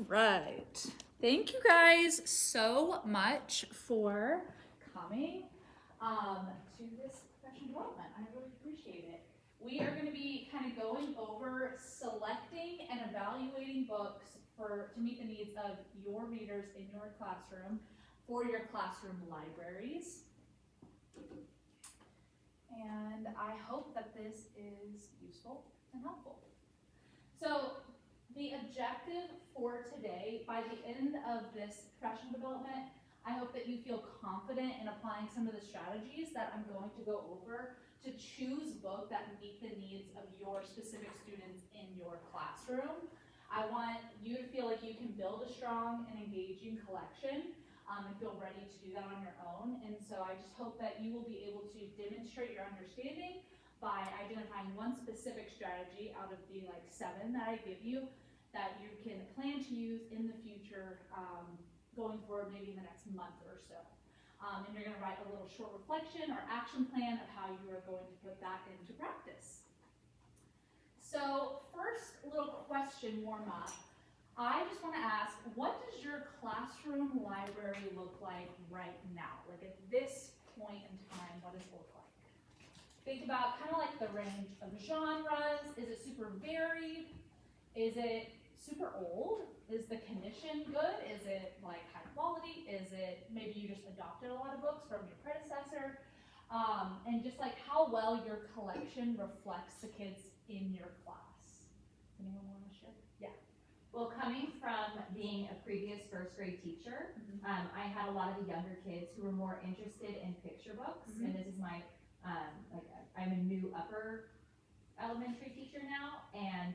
right. Thank you guys so much for coming to this professional development. I really appreciate it. We are going to be kind of going over selecting and evaluating books to meet the needs of your readers in your classroom for your classroom libraries. And I hope that this is useful and helpful. So the objective for today, by the end of this professional development, I hope that you feel confident in applying some of the strategies that I'm going to go over to choose books that meet the needs of your specific students in your classroom. I want you to feel like you can build a strong and engaging collection and feel ready to do that on your own. And so I just hope that you will be able to demonstrate your understanding by identifying one specific strategy out of the 7 that I give you that you can plan to use in the future going forward, maybe in the next month or so. And you're going to write a little short reflection or action plan of how you are going to put that into practice. So first little question warm up. I just want to ask, what does your classroom library look like right now? Like at this point in time, what does it look like? Think about kind of like the range of genres. Is it super varied? Is it super old? Is the condition good? Is it like high quality? Is it maybe you just adopted a lot of books from your predecessor? And just like how well your collection reflects the kids in your class. Anyone want to share? Yeah. Well, coming from being a previous first grade teacher, I had a lot of the younger kids who were more interested in picture books, and this is my, I'm a new upper elementary teacher now, and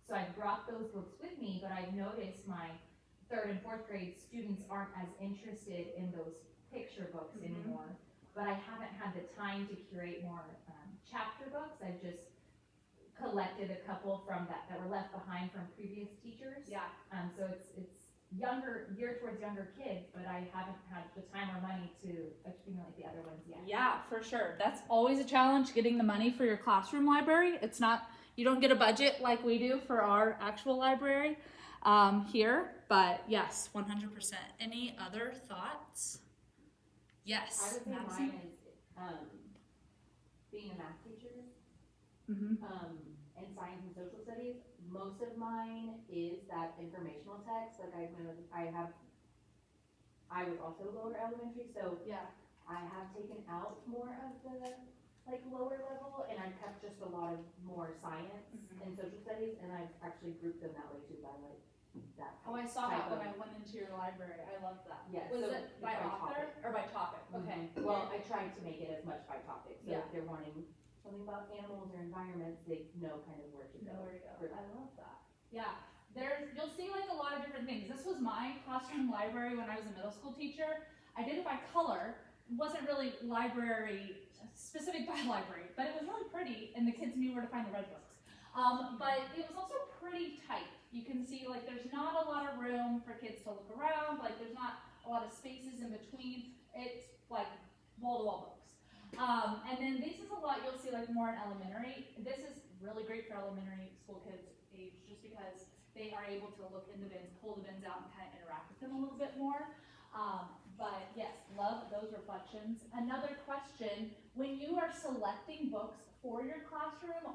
so I brought those books with me, but I've noticed my 3rd and 4th grade students aren't as interested in those picture books anymore, but I haven't had the time to curate more chapter books. I've just collected a couple from that were left behind from previous teachers. Yeah. So it's younger, geared towards younger kids, but I haven't had the time or money to accumulate the other ones yet. Yeah, for sure. That's always a challenge, getting the money for your classroom library. It's not, you don't get a budget like we do for our actual library here, but yes, 100%. Any other thoughts? Yes. I would say Madison? mine is being a math teacher and science and social studies. Most of mine is that informational text. Like I was also lower elementary, so yeah, I have taken out more of the lower level, and I've kept just a lot of more science and social studies, and I've actually grouped them that way too by that. Oh, I saw that when I went into your library. I love that. Yes. Was so it by author or by topic? Okay. Well, I tried to make it as much by topic. So yeah. if they're wanting something about animals or environments, they know kind of where to go. I love that. Yeah. You'll see a lot of different things. This was my classroom library when I was a middle school teacher. I did it by color. It wasn't really library specific by library, but it was really pretty, and the kids knew where to find the red books. But it was also pretty tight. You can see there's not a lot of room for kids to look around. There's not a lot of spaces in between. It's wall-to-wall books. And then this is a lot you'll see more in elementary. This is really great for elementary school kids age just because they are able to look in the bins, pull the bins out, and kind of interact with them a little bit more. But yes, love those reflections. Another question, when you are selecting books for your classroom,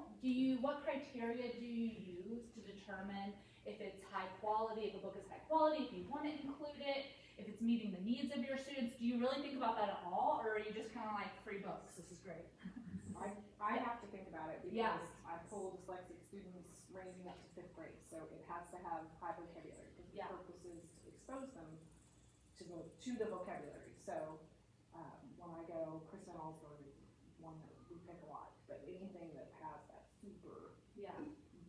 what criteria do you use to determine if it's high quality, if a book is high quality, if you want to include it, if it's meeting the needs of your students? Do you really think about that at all, or are you just kind of free books, this is great? I have to think about it because I pull dyslexic students ranging up to 5th grade, so it has to have high vocabulary because the purpose is to expose them to the vocabulary. So when I go, Kristen Allsberg is one that we pick a lot, but anything that has that super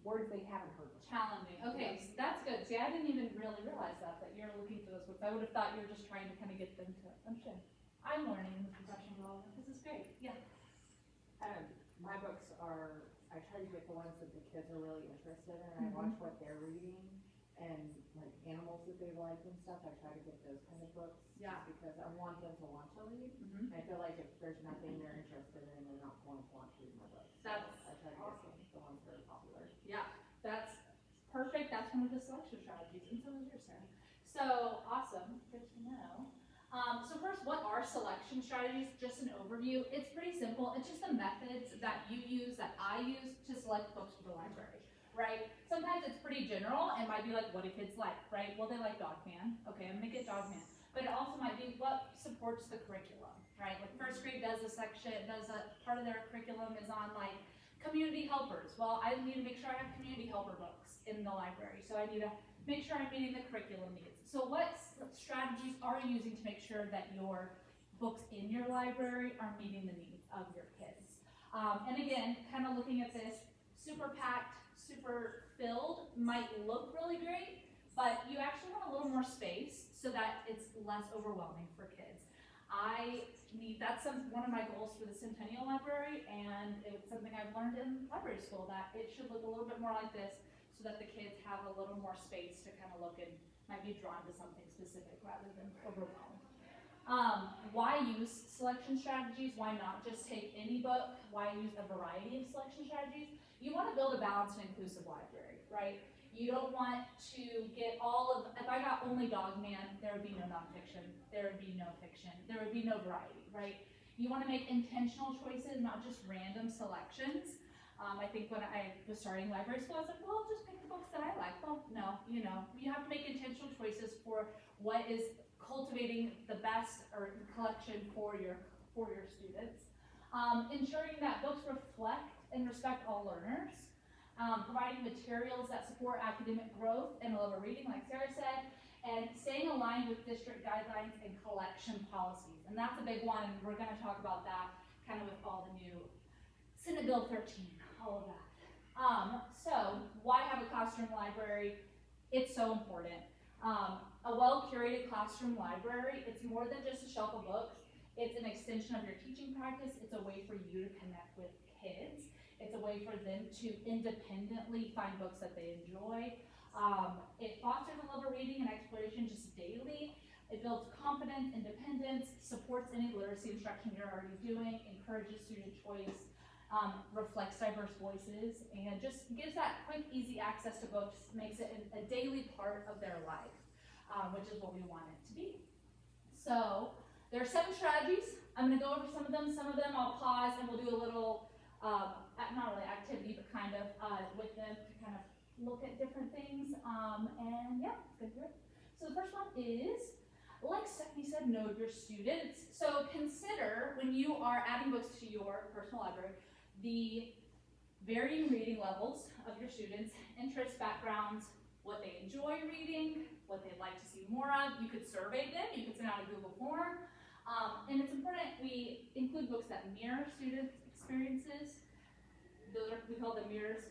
words they haven't heard before. Challenging. Okay, so that's good. See, I didn't even really realize that you're looking for those books. I would have thought you were just trying to kind of get them to understand. I'm learning in the professional development. This is great. Yeah. My books are, I try to get the ones that the kids are really interested in, and I watch what they're reading, and animals that they like and stuff. I try to get those kind of books just because I want them to want to read. And I feel like if there's nothing they're interested in, they're not going to want to read my books. So I try to get the ones that are popular. Yeah, that's perfect. That's one of the selection strategies. And so is So, awesome, good to know. So first, what are selection strategies? Just an overview. It's pretty simple. It's just the methods that you use, that I use to select books for the library, right? Sometimes it's pretty general. It might be like, what do kids like, right? Well, they like Dogman. Okay, I'm gonna get Dogman. But it also might be what supports the curriculum, right? Like first grade does a section, part of their curriculum is on like community helpers. Well, I need to make sure I have community helper books in the library. So I need to make sure I'm meeting the curriculum needs. So what strategies are you using to make sure that your books in your library are meeting the needs of your kids? And again, kind of looking at this, super packed, super filled might look really great, but you actually want a little more space so that it's less overwhelming for kids. That's one of my goals for the Centennial Library, and it's something I've learned in library school, that it should look a little bit more like this so that the kids have a little more space to kind of look and might be drawn to something specific rather than overwhelmed. Why use selection strategies? Why not just take any book? Why use a variety of selection strategies? You want to build a balanced and inclusive library, right? You don't want to get if I got only Dogman, there would be no nonfiction, there would be no fiction, there would be no variety, right? You want to make intentional choices, not just random selections. I think when I was starting library school, I was like, well, just pick the books that I like. Well, no, you have to make intentional choices for what is cultivating the best or the collection for your students. Ensuring that books reflect and respect all learners. Providing materials that support academic growth and a love of reading, like Sarah said, and staying aligned with district guidelines and collection policies. And that's a big one, and we're going to talk about that kind of with all the new Senate Bill 13, all of that. So why have a classroom library? It's so important. A well-curated classroom library, it's more than just a shelf of books. It's an extension of your teaching practice. It's a way for you to connect with kids. It's a way for them to independently find books that they enjoy. It fosters a love of reading and exploration just daily. It builds confidence, independence, supports any literacy instruction you're already doing, encourages student choice, reflects diverse voices, and just gives that quick, easy access to books, makes it a daily part of their life, which is what we want it to be. So there are 7 strategies. I'm going to go over some of them. Some of them I'll pause and we'll do a little, not really activity, but kind of with them to kind of look at different things. And yeah, let's go through it. So the first one is, like Stephanie said, know your students. So consider, when you are adding books to your personal library, the varying reading levels of your students, interests, backgrounds, what they enjoy reading, what they'd like to see more of. You could survey them, you could send out a Google form. And it's important we include books that mirror students' experiences. We call them mirrors.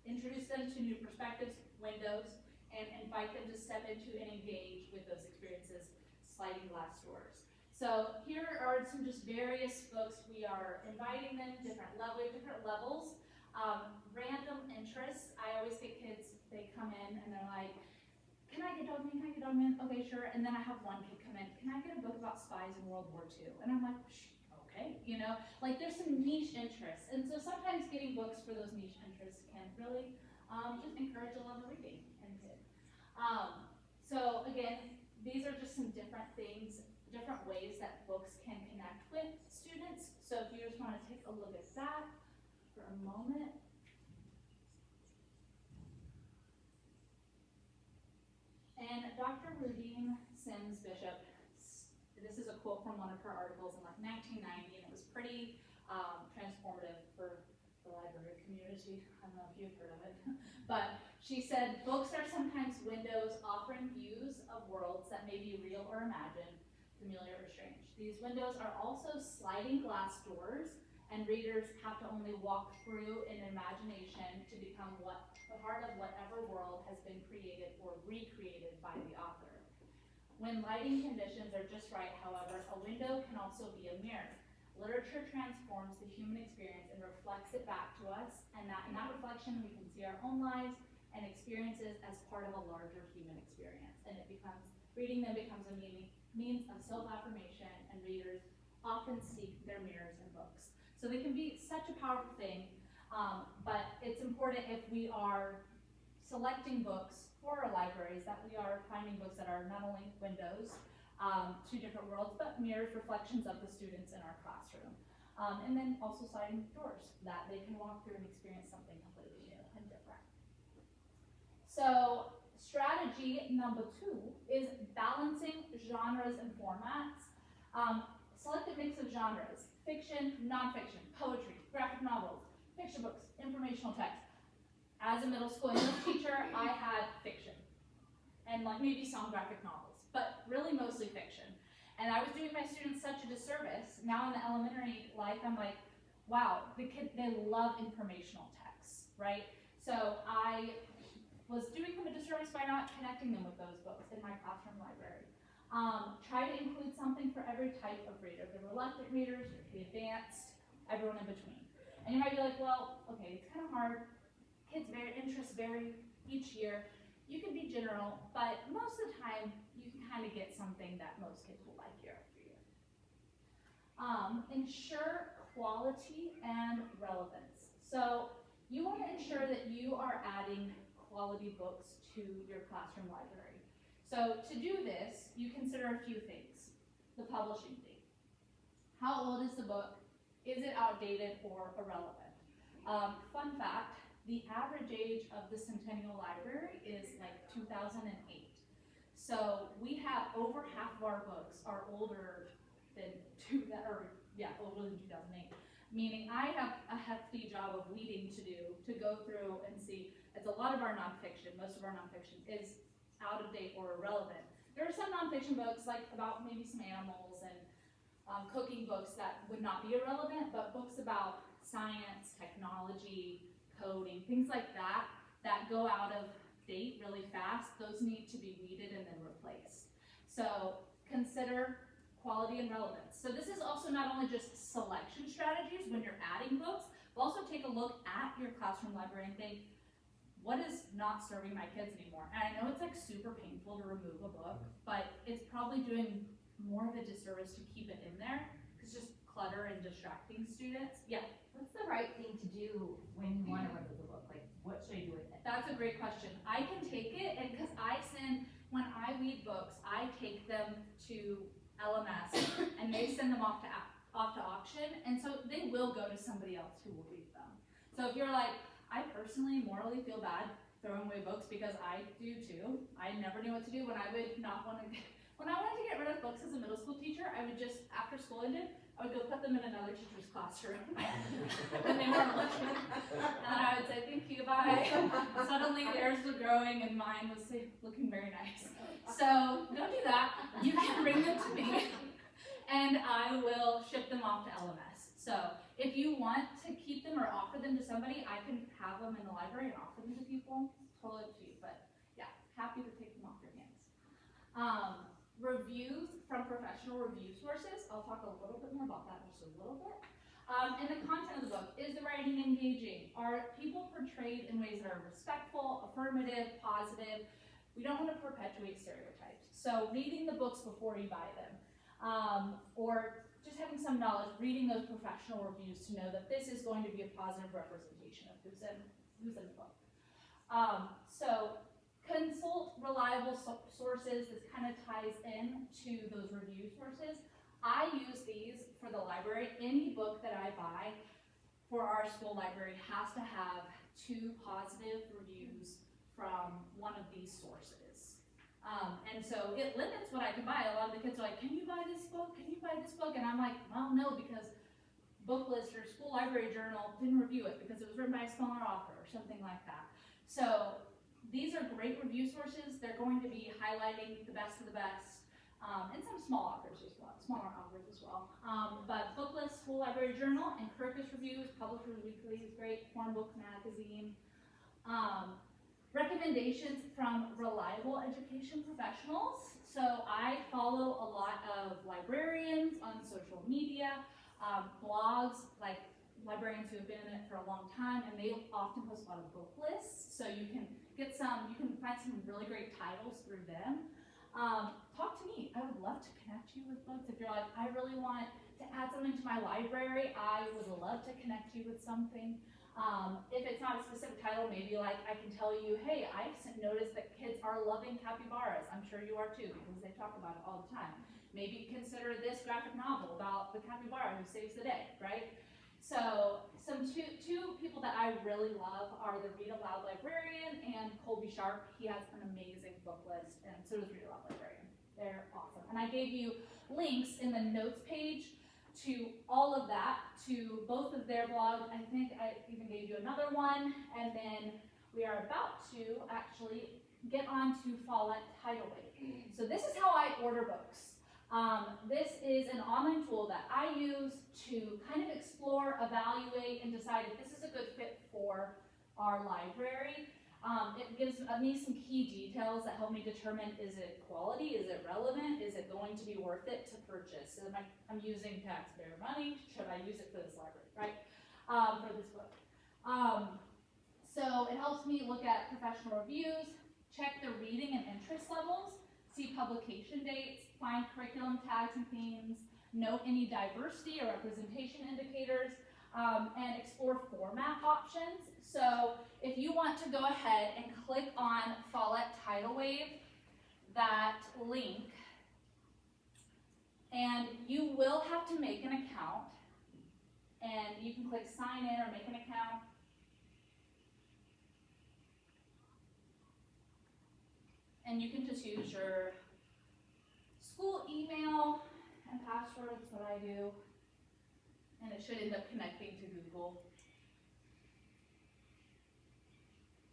Introduce them to new perspectives, windows, and invite them to step into and engage with those experiences, sliding glass doors. So here are some just various books. We are inviting them, different levels. Random interests. I always get kids, they come in and they're like, can I get Dogman? Can I get Dogman? Okay, sure. And then I have one kid come in, can I get a book about spies in World War II? And I'm like, okay, like there's some niche interests. And so sometimes getting books for those niche interests can really just encourage a love of reading in kids. So again, these are just some different things, different ways that books can connect with students. So if you just want to take a look at that for a moment. And Dr. Rudine Sims Bishop, this is a quote from one of her articles in like 1990, and it was pretty transformative for the library community. I don't know if you've heard of it, but she said, books are sometimes windows offering views of worlds that may be real or imagined, familiar or strange. These windows are also sliding glass doors, and readers have to only walk through in imagination to become the heart of whatever world has been created or recreated by the author. When lighting conditions are just right, however, a window can also be a mirror. Literature transforms the human experience and reflects it back to us, and in that reflection we can see our own lives and experiences as part of a larger human experience. And reading them becomes a means of self-affirmation, and readers often seek their mirrors in books. So they can be such a powerful thing, but it's important if we are selecting books for our libraries that we are finding books that are not only windows to different worlds, but mirrors, reflections of the students in our classroom. And then also sliding doors that they can walk through and experience something completely new and different. So strategy number 2 is balancing genres and formats. Select a mix of genres: fiction, nonfiction, poetry, graphic novels, picture books, informational text. As a middle school English teacher, I had fiction and like maybe some graphic novels, but really mostly fiction. And I was doing my students such a disservice. Now in the elementary life, I'm like, wow, they love informational texts, right? So I was doing them a disservice by not connecting them with those books in my classroom library. Try to include something for every type of reader: the reluctant readers, the advanced, everyone in between. And you might be like, well, okay, it's kind of hard. Kids' interests vary each year. You can be general, but most of the time you can kind of get something that most kids will like year after year. Ensure quality and relevance. So you want to ensure that you are adding quality books to your classroom library. So to do this, you consider a few things. The publishing date. How old is the book? Is it outdated or irrelevant? Fun fact, the average age of the Centennial Library is like 2008. So we have over half of our books are older than older than 2008. Meaning I have a hefty job of weeding to do to go through and see. It's a lot of our nonfiction. Most of our nonfiction is out of date or irrelevant. There are some nonfiction books like about maybe some animals and cooking books that would not be irrelevant, but books about science, technology, coding, things like that, that go out of date really fast, those need to be weeded and then replaced. So consider quality and relevance. So this is also not only just selection strategies when you're adding books, but also take a look at your classroom library and think, what is not serving my kids anymore? And I know it's like super painful to remove a book, but it's probably doing more of a disservice to keep it in there, because just clutter and distracting students. Yeah. What's the right thing to do when you want to remove a book? Like, what should I do with it? That's a great question. I can take it, and because when I weed books, I take them to LMS, and they send them off to auction, and so they will go to somebody else who will read them. So if you're like, I personally morally feel bad throwing away books, because I do too. I never knew what to do when I would not want to. When I wanted to get rid of books as a middle school teacher, I would just, after school ended, I would go put them in another teacher's classroom. And they weren't looking. And I would say, thank you, bye. Suddenly theirs was growing and mine was looking very nice. So don't do that. You can bring them to me and I will ship them off to LMS. So if you want to keep them or offer them to somebody, I can have them in the library and offer them to people. Totally up to you, but yeah, happy to take them off your hands. Reviews from professional review sources. I'll talk a little bit more about that in just a little bit. And the content of the book. Is the writing engaging? Are people portrayed in ways that are respectful, affirmative, positive? We don't want to perpetuate stereotypes. So reading the books before you buy them. Or just having some knowledge, reading those professional reviews to know that this is going to be a positive representation of who's in the book. So consult reliable sources. This kind of ties in to those review sources. I use these for the library. Any book that I buy for our school library has to have 2 positive reviews from one of these sources. And so it limits what I can buy. A lot of the kids are like, can you buy this book? Can you buy this book? And I'm like, well, no, because Booklist or School Library Journal didn't review it because it was written by a smaller author or something like that. So these are great review sources. They're going to be highlighting the best of the best, and some smaller authors as well. But Booklist, School Library Journal, and Kirkus Reviews, Publisher Weekly is great, Hornbook Magazine. Recommendations from reliable education professionals. So I follow a lot of librarians on social media, blogs, like librarians who have been in it for a long time, and they often post a lot of book lists. So you can find some really great titles through them. Talk to me. I would love to connect you with books. If you're like, I really want to add something to my library, I would love to connect you with something. If it's not a specific title, maybe like I can tell you, hey, I've noticed that kids are loving capybaras. I'm sure you are too, because they talk about it all the time. Maybe consider this graphic novel about the capybara who saves the day, right? So two people that I really love are the Read Aloud Librarian and Colby Sharp. He has an amazing book list, and so does Read Aloud Librarian. They're awesome. And I gave you links in the notes page to all of that, to both of their blogs. I think I even gave you another one, and then we are about to actually get on to Follett Tidal Wave. So this is how I order books. This is an online tool that I use to kind of explore, evaluate, and decide if this is a good fit for our library. It gives me some key details that help me determine, is it quality, is it relevant, is it going to be worth it to purchase? I'm using taxpayer money, should I use it for this library, right? For this book. So it helps me look at professional reviews, check the reading and interest levels, see publication dates, find curriculum tags and themes, note any diversity or representation indicators, and explore format options. So if you want to go ahead and click on Follett Tidal Wave, that link, and you will have to make an account, and you can click sign in or make an account. And you can just use your school email and password, that's what I do. And it should end up connecting to Google.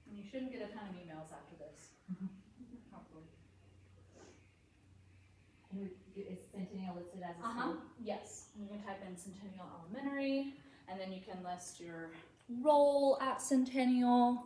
And you shouldn't get a ton of emails after this. Hopefully. And is Centennial listed as a school? Yes. You can type in Centennial Elementary, and then you can list your role at Centennial.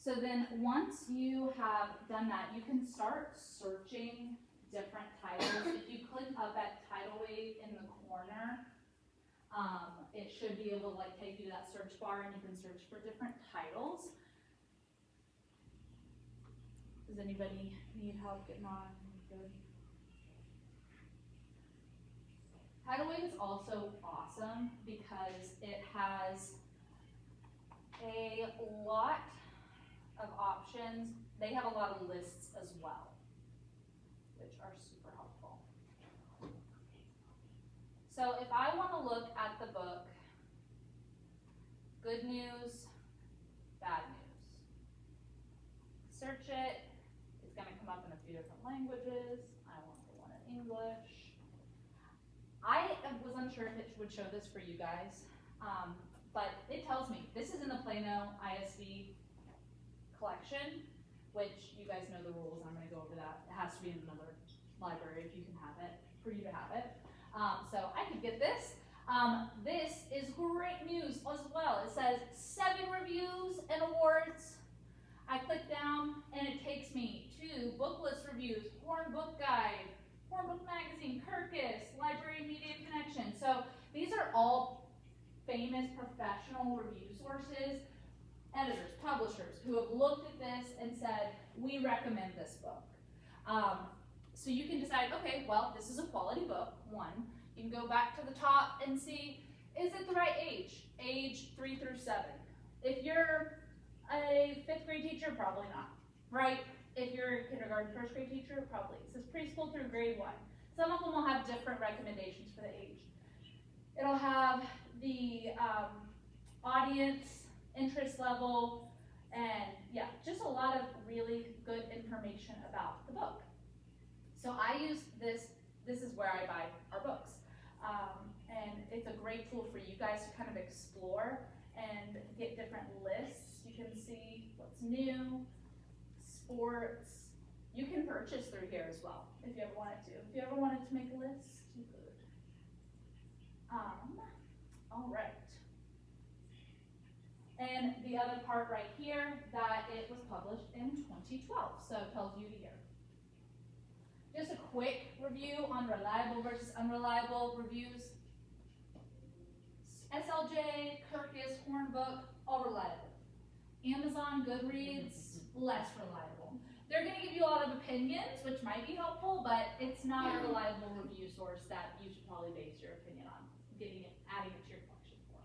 So then once you have done that, you can start searching different titles. If you click up at Tidal Wave in the corner, it should be able to like take you to that search bar, and you can search for different titles. Does anybody need help getting on? Good. Tidal Wave is also awesome because it has a lot of options. They have a lot of lists as well, which are super helpful. So if I want to look at the book, good news, bad news, search it. It's going to come up in a few different languages. I want the one in English. I was unsure if it would show this for you guys, but it tells me this is in the Plano ISD collection, which you guys know the rules. I'm going to go over that. It has to be in another library if you can have it, for you to have it. So I could get this. This is great news as well. It says 7 reviews and awards. I click down and it takes me to book list reviews, Horn Book Guide, Horn Book Magazine, Kirkus, Library Media Connection. So these are all famous professional review sources, editors, publishers who have looked at this and said, we recommend this book. So you can decide, okay, well, this is a quality book, one. You can go back to the top and see, is it the right age? Age 3 through 7. If you're a 5th grade teacher, probably not, right? If you're a kindergarten, 1st grade teacher, probably. It says preschool through grade 1. Some of them will have different recommendations for the age. It'll have the audience, interest level, and yeah, just a lot of really good information about the book. So I use this is where I buy our books. And it's a great tool for you guys to kind of explore and get different lists. You can see what's new, sports. You can purchase through here as well, if you ever wanted to. If you ever wanted to make a list, you could. All right. And the other part right here, that it was published in 2012, so it tells you the year. Just a quick review on reliable versus unreliable reviews. SLJ, Kirkus, Hornbook, all reliable. Amazon, Goodreads, less reliable. they're gonna give you a lot of opinions, which might be helpful, but it's not a reliable review source that you should probably base your opinion on adding it to your collection for.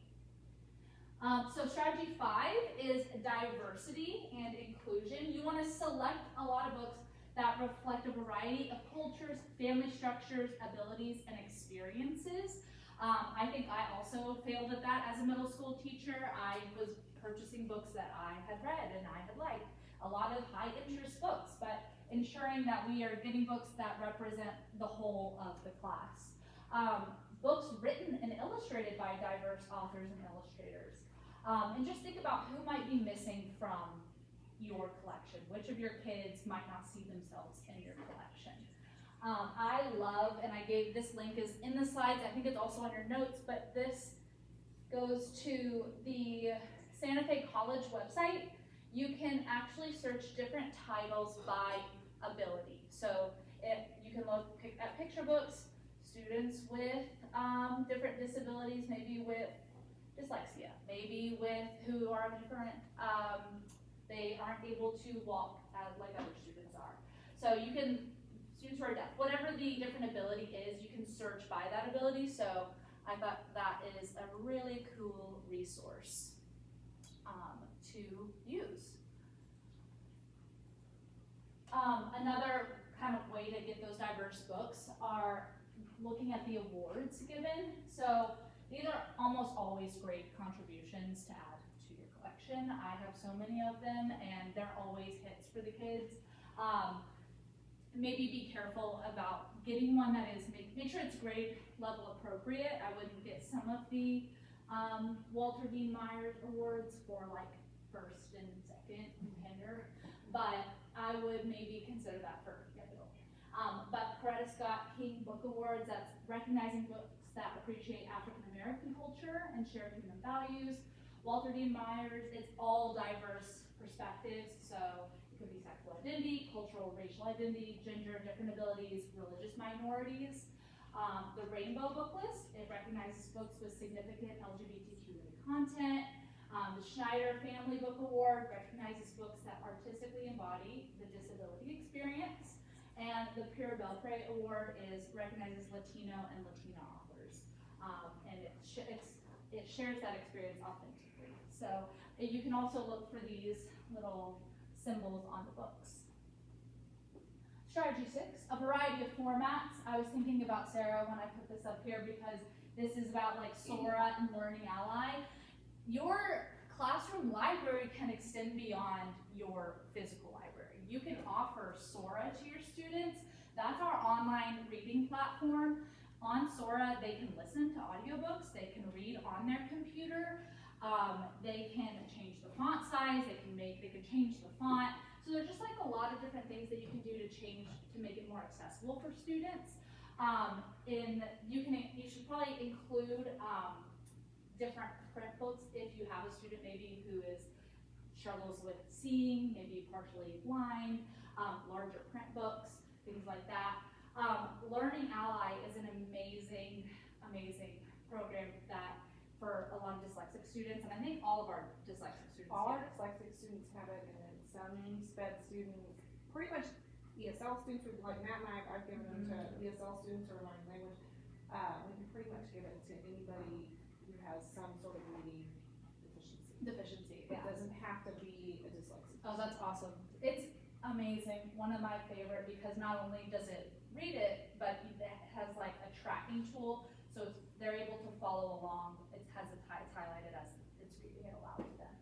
So strategy 5 is diversity and inclusion. You wanna select a lot of books that reflect a variety of cultures, family structures, abilities, and experiences. I think I also failed at that as a middle school teacher. I was purchasing books that I had read and I had liked, a lot of high interest books, but ensuring that we are getting books that represent the whole of the class. Books written and illustrated by diverse authors and illustrators. And just think about who might be missing from your collection. Which of your kids might not see themselves in your collection? I love, and I gave this link is in the slides, I think it's also on your notes, but this goes to the Santa Fe College website. You can actually search different titles by ability. So if you can look at picture books, students with different disabilities, maybe with dyslexia, maybe with who are different, they aren't able to walk like other students are. So you can, students who are deaf, whatever the different ability is, you can search by that ability. So I thought that is a really cool resource to use. Another kind of way to get those diverse books are looking at the awards given. So these are almost always great contributions to add to your collection. I have so many of them and they're always hits for the kids. Maybe be careful about getting one that is, make sure it's grade level appropriate. I wouldn't get some of the Walter Dean Myers awards for like first and second contender, but I would maybe consider that for middle. But Coretta Scott King Book Awards, that's recognizing books that appreciate African American culture and share human values. Walter Dean Myers, it's all diverse perspectives, so it could be sexual identity, cultural, racial identity, gender, different abilities, religious minorities. The Rainbow Book List, it recognizes books with significant LGBTQ content. The Schneider Family Book Award recognizes books that artistically embody the disability experience. And the Pure Belpre Award recognizes Latino and Latina authors. And it shares that experience authentically. So you can also look for these little symbols on the books. Strategy 6, a variety of formats. I was thinking about Sarah when I put this up here because this is about like Sora and Learning Ally. Your classroom library can extend beyond your physical library. You can offer Sora to your students. That's our online reading platform. On Sora, they can listen to audiobooks, they can read on their computer, they can change the font size, they can change the font. So there's just like a lot of different things that you can do to make it more accessible for students. You should probably include different print books if you have a student maybe who struggles with seeing, maybe partially blind, larger print books, things like that. Learning Ally is an amazing program that for a lot of dyslexic students, and I think all of our dyslexic students. All our dyslexic students have it, and then some SPED students, pretty much ESL students, like Matt and I've given them to ESL students or learning language. We can pretty much give it to anybody who has some sort of reading deficiency. It doesn't have to be a dyslexic. Oh, that's awesome. It's amazing. One of my favorite because not only does it read it, but it has like a tracking tool, so they're able to follow along. It has it's highlighted as it's reading it aloud to them.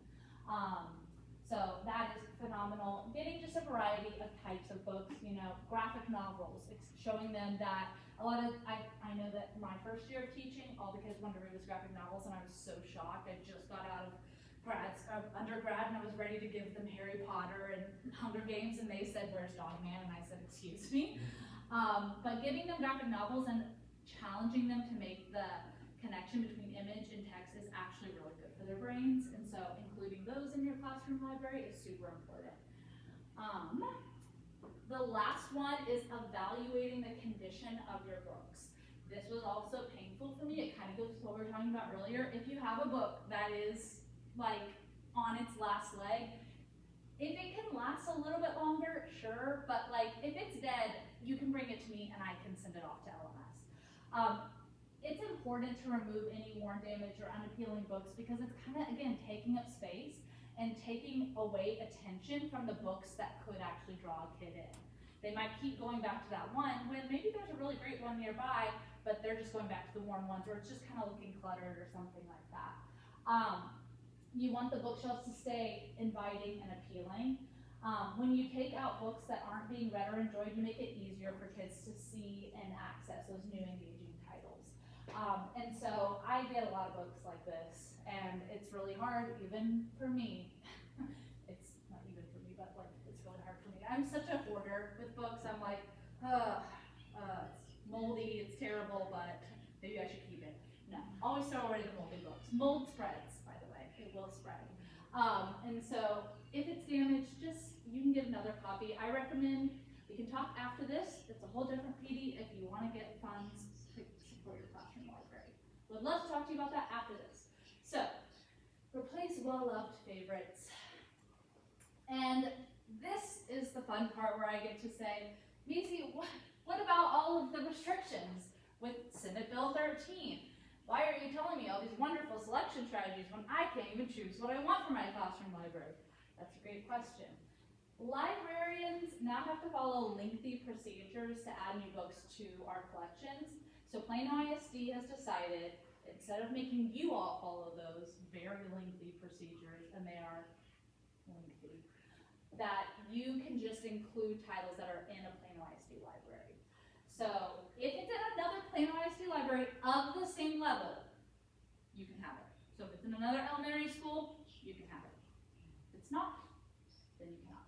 So that is phenomenal. Getting just a variety of types of books, graphic novels, showing them that I know that my first year of teaching, all the kids wanted to read was graphic novels, and I was so shocked. I just got out of undergrad, and I was ready to give them Harry Potter and Hunger Games, and they said, "Where's Dogman?" And I said, "Excuse me." But giving them graphic novels and challenging them to make the connection between image and text is actually really good for their brains, and so including those in your classroom library is super important. The last one is evaluating the condition of your books. This was also painful for me. It kind of goes to what we were talking about earlier. If you have a book that is like on its last leg, If it can last a little bit longer, sure, but like if it's dead, you can bring it to me and I can send it off to LMS. It's important to remove any worn, damaged, or unappealing books because it's kind of, again, taking up space and taking away attention from the books that could actually draw a kid in. They might keep going back to that one when maybe there's a really great one nearby, but they're just going back to the worn ones, or it's just kind of looking cluttered or something like that. You want the bookshelves to stay inviting and appealing. When you take out books that aren't being read or enjoyed, you make it easier for kids to see and access those new engaging titles. And so I get a lot of books like this, and it's really hard even for me. It's not even for me, but like it's really hard for me. I'm such a hoarder with books. I'm like, it's moldy, it's terrible, but maybe I should keep it. No, always throw away the moldy books. Mold spreads, by the way, it will spread. And so if it's damaged, you can get another copy. I recommend, we can talk after this. It's a whole different PD if you want to get funds to support your classroom library. Would love to talk to you about that after this. So, replace well-loved favorites. And this is the fun part where I get to say, Macy, what about all of the restrictions with Senate Bill 13? Why are you telling me all these wonderful selection strategies when I can't even choose what I want for my classroom library? That's a great question. Librarians now have to follow lengthy procedures to add new books to our collections. So Plano ISD has decided, instead of making you all follow those very lengthy procedures, and they are lengthy, that you can just include titles that are in a Plano ISD library. So if it's in another Plano ISD library of the same level, you can have it. So if it's in another elementary school, you can have it. If it's not, then you cannot.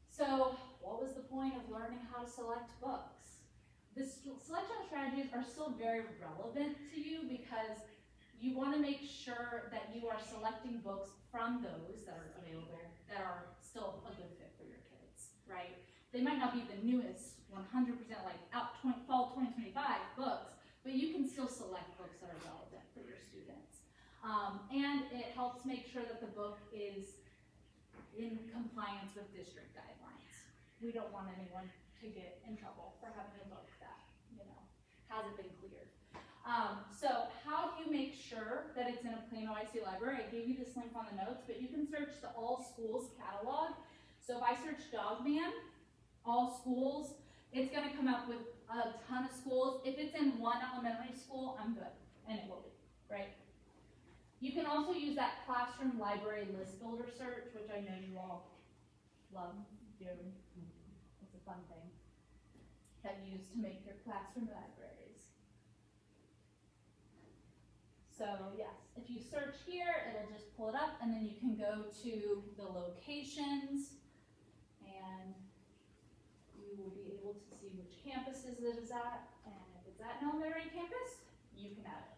So what was the point of learning how to select books? The selection strategies are still very relevant to you because you want to make sure that you are selecting books from those that are available that are still a good fit for your kids, right? They might not be the newest 100% like fall 2025 books, but you can still select books that are relevant for your students. And it helps make sure that the book is in compliance with district guidelines. We don't want anyone to get in trouble for having a book that, hasn't been cleared. So how do you make sure that it's in a Plano ISD library? I gave you this link on the notes, but you can search the All Schools catalog. So if I search Dogman, All Schools, it's gonna come up with a ton of schools. If it's in one elementary school, I'm good, and it will be, right? You can also use that classroom library list builder search, which I know you all love doing. It's a fun thing that you use to make your classroom libraries. So yes, if you search here, it'll just pull it up, and then you can go to the locations, and you will be able to see which campuses it is at, and if it's at an elementary campus, you can add it.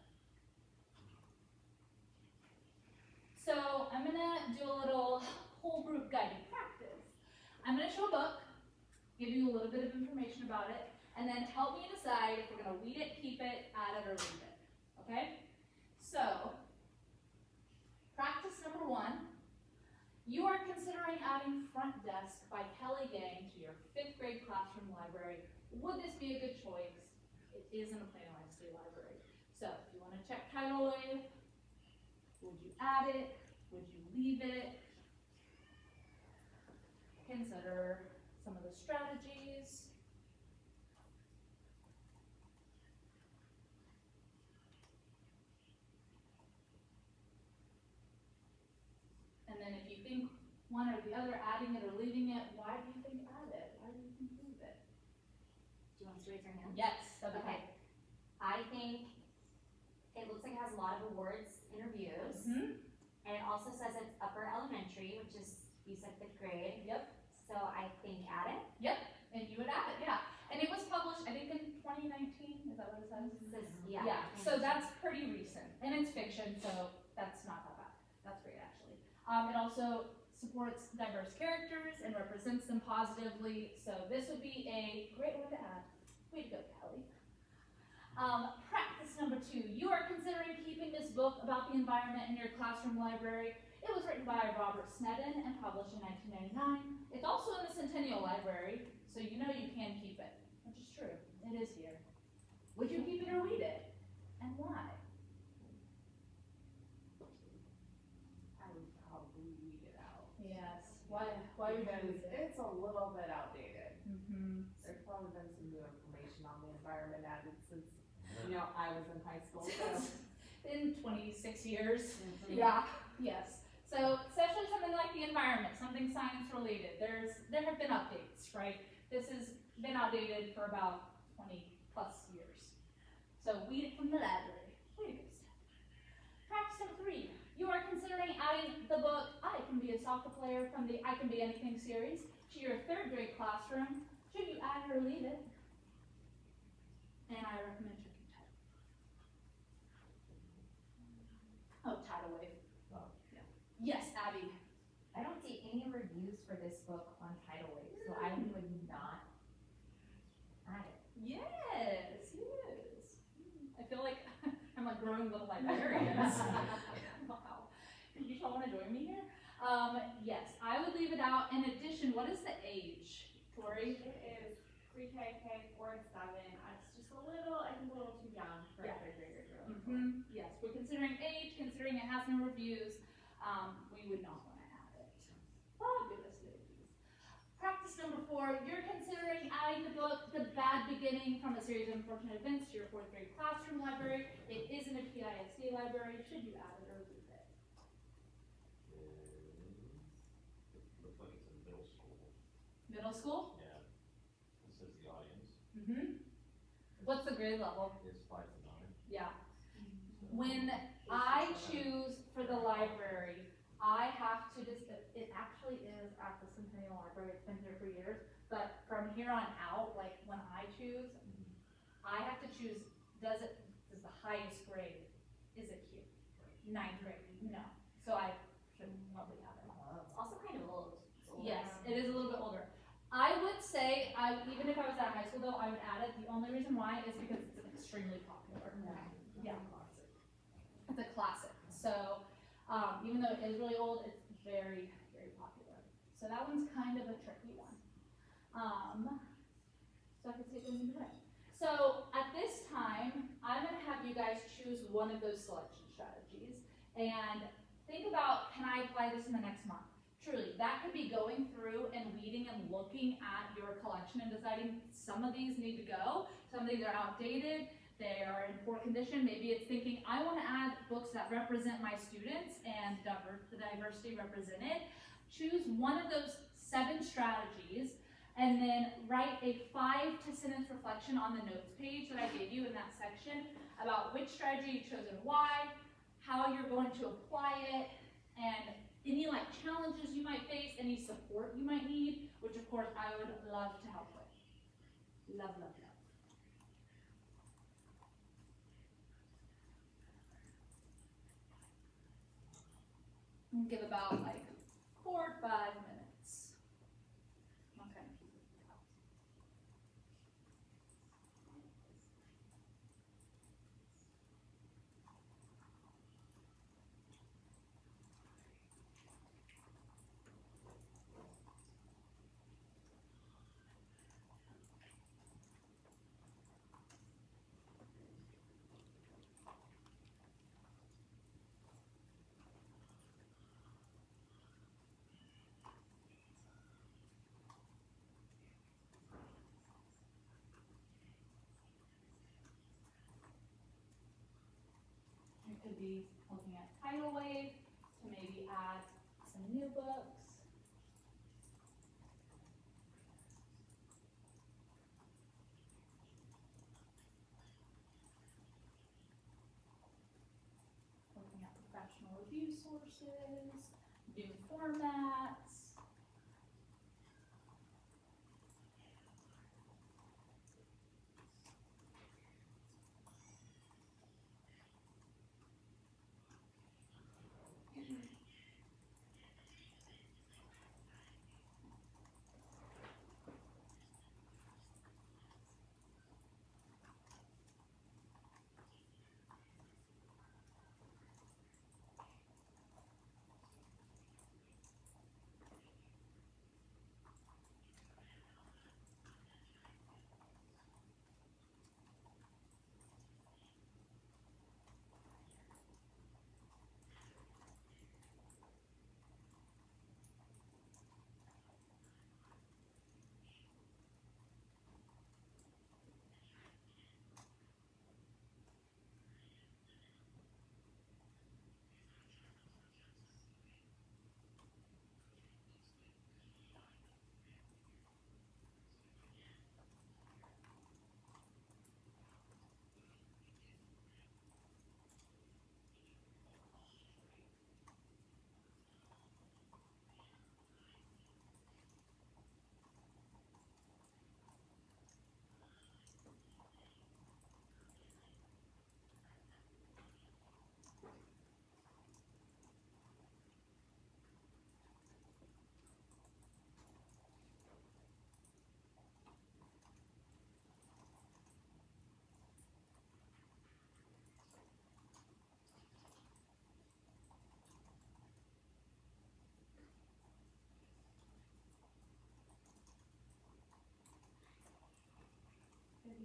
So I'm gonna do a little whole group guided practice. I'm gonna show a book, give you a little bit of information about it, and then help me decide if we're gonna weed it, keep it, add it, or leave it, okay? So, practice number 1, you are considering adding Front Desk by Kelly Gang to your 5th grade classroom library. Would this be a good choice? It is in a Plano ISD library. So, if you wanna check tidal wave, would you add it? Would you leave it? Consider some of the strategies. And then if you think one or the other, adding it or leaving it, why do you think add it? Why do you think leave it? Do you want us to raise our hand? Yes, that'd be Okay. I think it looks like it has a lot of awards and reviews. Mm-hmm. And it also says it's upper elementary, which is, you said 5th grade. Yep. So I think add it. Yep, and you would add it, yeah. And it was published, I think, in 2019, is that what it says? It says, Yeah, so that's pretty recent, and it's fiction, so that's not that bad. That's great, actually. It also supports diverse characters and represents them positively, so this would be a great one to add. Way to go, Kelly. Practice Practice number 2. You are considering keeping this book about the environment in your classroom library. It was written by Robert Snedden and published in 1999. It's also in the Centennial Library, so you know you can keep it, which is true. It is here. Would you keep it or read it? And why? I would probably read it out. Yes. Why would you Because read it? it's a little bit outdated. Mm-hmm. There's probably been some new information on the environment added since, I was in high school, so. In 26 years. Mhm. Yeah, yes. So especially something like the environment, something science related, there have been updates, right? This has been outdated for about 20 plus years. So read it from the library. Way to go, Steph. Practice number 3. You are considering adding the book I Can Be a Soccer Player from the I Can Be Anything series to your 3rd grade classroom. Should you add it or leave it? And I recommend checking title. Oh, tidal wave. Oh. Yeah. Yes, Abby. I don't see any reviews for this book on Tidal Wave, so I would not add it. Yes, yes. I feel like I'm like growing little librarians. Wow. You all want to join me here? Yes, I would leave it out. In addition, what is the age, Tori? It is pre-K, K, 4 and 7. It's just a little, I think a little too young for Yeah. a 3rd grader to really. Mm-hmm. Yes, we're considering age, considering it has no reviews. We would not want to add it. Fabulous ladies. Practice number 4, you're considering adding the book The Bad Beginning from a Series of Unfortunate Events to your 4th grade classroom library. It is in a PISD library. Should you add it or leave it? Looks like it's in middle school. Middle school? Yeah. It says the audience Mm-hmm. What's the grade level? is 5 to 9. Yeah. So When I choose for the library, I have to just, it actually is at the Centennial Library, it's been here for years, but from here on out, like when I choose, I have to choose, does the highest grade, is it here? 9th grade, no. So I should probably have it. It's also kind of old. It's older. Yes, it is a little bit older. I would say, even if I was at high school though, I would add it. The only reason why is because it's extremely popular. Yeah. It's a classic. So, even though it is really old, it's very, very popular. So that one's kind of a tricky one. So I could say those in the right. So at this time, I'm gonna have you guys choose one of those selection strategies and think about, can I apply this in the next month? Truly, that could be going through and reading and looking at your collection and deciding some of these need to go, some of these are outdated, they are in poor condition. Maybe it's thinking, I want to add books that represent my students and the diversity represented. Choose one of those 7 strategies and then write a 5 sentence reflection on the notes page that I gave you in that section about which strategy you chose and why, how you're going to apply it, and any like challenges you might face, any support you might need, which of course I would love to help with. Love, love, love. And give about like 4 or 5 minutes. Okay. You could be looking at tidal wave to maybe add some new books. Looking at professional review sources, new formats.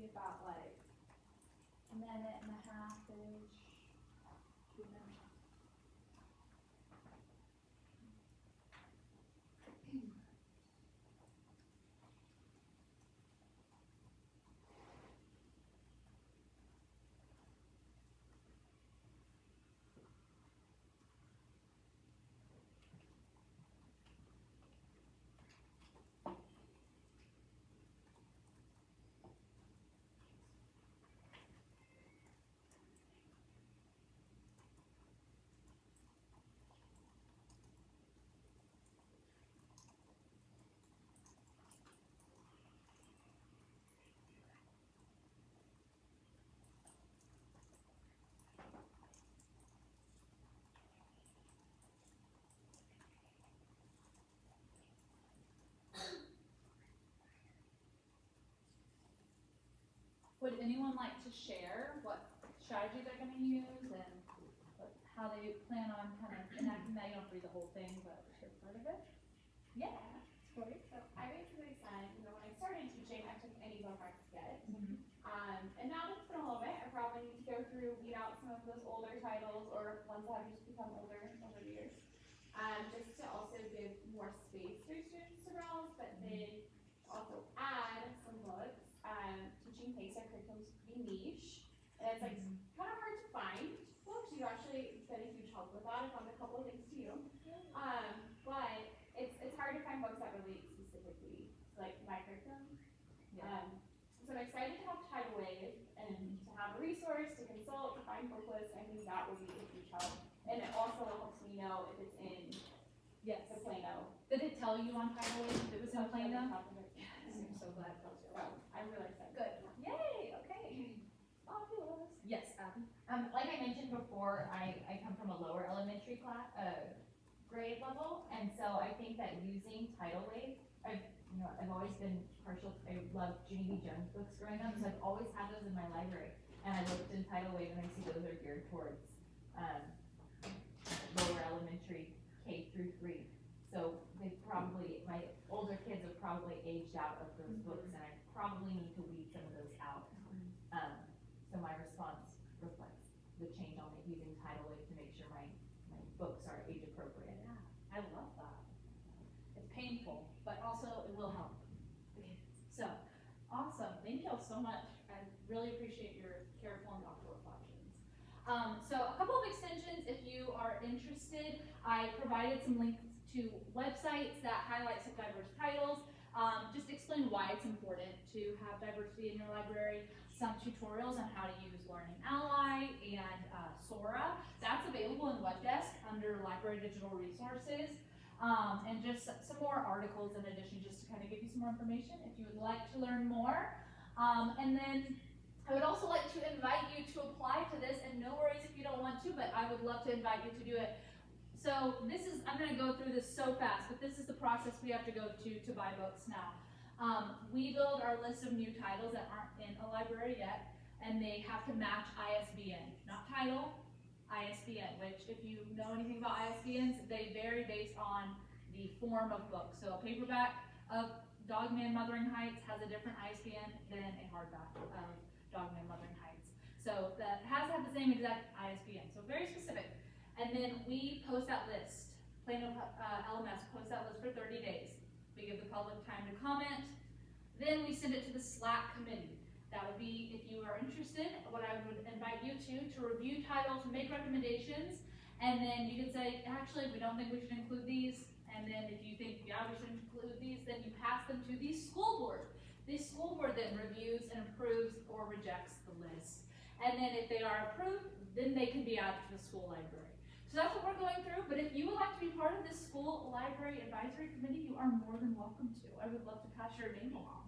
maybe about like a minute and a half-ish, 2 minutes. Would anyone like to share what strategy they're gonna use and how they plan on kind of enacting that? You don't have to read the whole thing, but share part of it. Yeah, Corey. So I basically said, when I started teaching, I took any book I could get. Mm-hmm. And now that it's been a little bit, I probably need to go through, weed out some of those older titles or ones that have just become older over the years. Just to also give more space for students to browse, but then also add some books. Teaching pace our curriculum is pretty niche, and it's like kind of hard to find books. You've actually been a huge help with that. I found a couple of things to you. But it's hard to find books that relate specifically to like my curriculum. Yeah. So I'm excited to have Tidal Wave and to have a resource to consult, to find book lists. I think that will be a huge help. And it also helps me know if it's in Yes. the Plano. Did it tell you on Tidal Wave if it was in Plano? Yes. I'm so glad it tells you. So I'm really excited. Good. Yay, okay. Fabulous. Yes, Abby. Like I mentioned before, I come from a lower elementary class, grade level, and so I think that using Tidal Wave, I've always been partial, I love Ginny B. Jones books growing up, so I've always had those in my library, and I looked in Tidal Wave and I see those are geared towards, lower elementary, K through 3. So my older kids have probably aged out of those books, and I probably need to weed some of those out. So my response reflects the change I'll make using Tidal Wave to make sure my books are age appropriate. Yeah, I love that. It's painful, but also it will help. So, awesome. Thank you all so much. I really appreciate your careful and thoughtful reflections. So a couple of extensions, if you are interested, I provided some links to websites that highlight some diverse titles. Just explain why it's important to have diversity in your library. Some tutorials on how to use Learning Ally and Sora. That's available in WebDesk under Library Digital Resources. And just some more articles in addition, just to kind of give you some more information if you would like to learn more. And then I would also like to invite you to apply to this, and no worries if you don't want to, but I would love to invite you to do it. So I'm gonna go through this so fast, but this is the process we have to go to buy books now. We build our list of new titles that aren't in a library yet, and they have to match ISBN, not title, ISBN, which if you know anything about ISBNs, they vary based on the form of book. So a paperback of Dogman Mothering Heights has a different ISBN than a hardback of Dogman Mothering Heights. So that has to have the same exact ISBN, so very specific. And then we post that list. Plano LMS posts that list for 30 days. We give the public time to comment. Then we send it to the Slack committee. That would be, if you are interested, what I would invite you to review titles, make recommendations, and then you can say, actually, we don't think we should include these. And then if you think, yeah, we should include these, then you pass them to the school board. The school board then reviews and approves or rejects the list. And then if they are approved, then they can be added to the school library. So that's what we're going through, but if you would like to be part of this school library advisory committee, you are more than welcome to. I would love to pass your name along.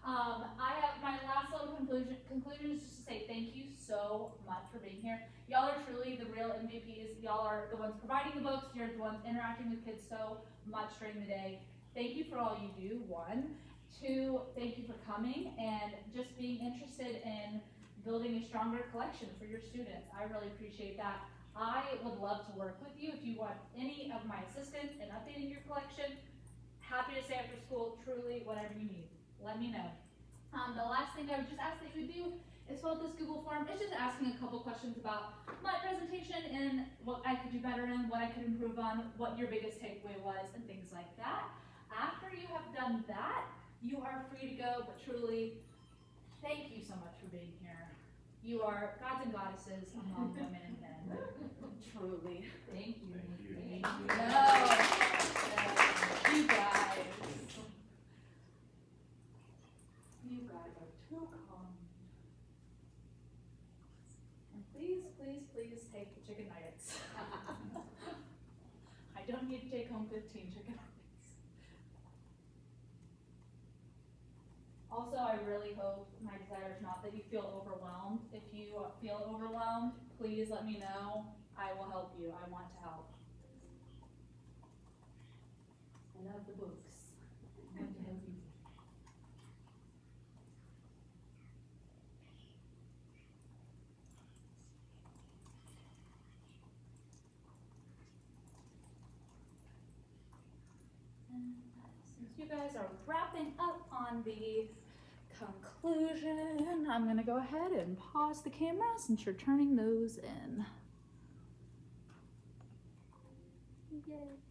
I have my last little conclusion is just to say thank you so much for being here. Y'all are truly the real MVPs. Y'all are the ones providing the books. You're the ones interacting with kids so much during the day. Thank you for all you do, 1. 2, thank you for coming and just being interested in building a stronger collection for your students. I really appreciate that. I would love to work with you if you want any of my assistance in updating your collection. Happy to stay after school, truly, whatever you need. Let me know. The last thing I would just ask that you do is fill out this Google form. It's just asking a couple questions about my presentation and what I could do better in, what I could improve on, what your biggest takeaway was, and things like that. After you have done that, you are free to go, but truly, thank you so much for being here. You are gods and goddesses among women and men. Truly. Thank you. Thank you. Thank you. No. You guys. You guys are too kind. And please, please, please take the chicken nuggets. I don't need to take home 15 chicken nuggets. Also, I really hope, my desire is not that you feel overwhelmed. If you feel overwhelmed, please let me know. I will help you. I want to help. I love the books. I want to help you. And since you guys are wrapping up on the conclusion, I'm gonna go ahead and pause the camera since you're turning those in. Yay.